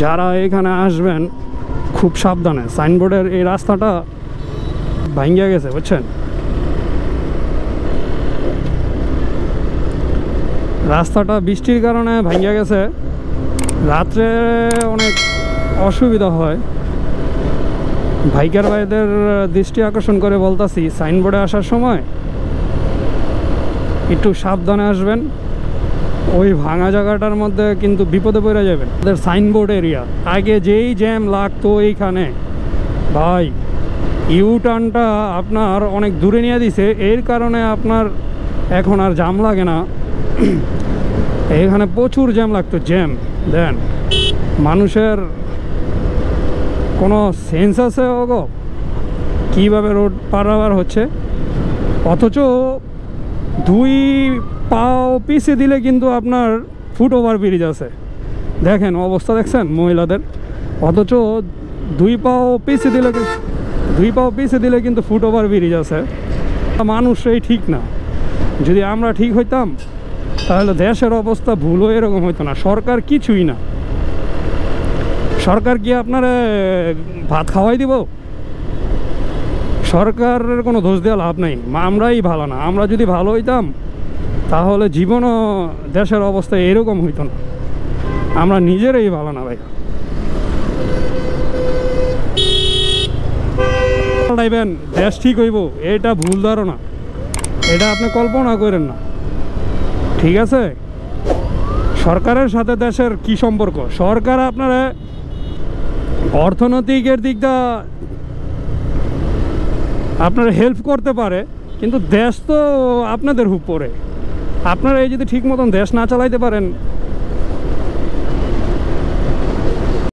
যারা এখানে আসবেন খুব সাবধানে, সাইনবোর্ডের এই রাস্তাটা ভাঙ্গিয়া গেছে বুঝছেন। রাস্তাটা বৃষ্টির কারণে ভাঙ্গিয়া গেছে, রাত্রে অনেক অসুবিধা হয়। বাইকার ভাইদের দৃষ্টি আকর্ষণ করে বলতাছি, সাইনবোর্ডে আসার সময় একটু সাবধানে আসবেন। ওই ভাঙা জায়গাটার মধ্যে কিন্তু বিপদে পড়ে যাবেন। আমাদের সাইনবোর্ড এরিয়া, আগে যেই জ্যাম লাগতো এইখানে ভাই, ইউ টার্নটা আপনার অনেক দূরে নিয়ে দিছে, এর কারণে আপনার এখন আর জ্যাম লাগে না। এখানে প্রচুর জ্যাম লাগতো, জ্যাম দেন মানুষের কোনো সেন্স আছে ওগো কীভাবে রোড পারাবার হচ্ছে, অথচ 2 পাও পিছিয়ে দিলে কিন্তু আপনার ফুট ওভার ব্রিজ আছে। দেখেন অবস্থা দেখছেন মহিলাদের, অথচ 2 পাও পিছিয়ে দিলে কিন্তু ফুট ওভার ব্রিজ আছে। মানুষই ঠিক না, যদি আমরা ঠিক হইতাম তাহলে দেশের অবস্থা ভুলও এরকম হইতো না। সরকার কিছুই না, সরকার কি আপনারা ভাত খাওয়াই দিব? সরকারের কোনো দোষ দেওয়া লাভ নেই, আমরাই ভালো না। আমরা যদি ভালো হইতাম তাহলে জীবনও দেশের অবস্থা এরকম হইতো না। আমরা নিজেরাই ভালো না ভাই। দেশ ঠিক হইব এটা ভুল ধারণা, এটা আপনি কল্পনা করেন না, ঠিক আছে? সরকারের সাথে দেশের কি সম্পর্ক? সরকার আপনারা অর্থনৈতিকের দিকটা আপনারা হেল্প করতে পারে, কিন্তু দেশ তো আপনাদের উপরে। আপনারা এই যদি ঠিক মতন দেশ না চালাইতে পারেন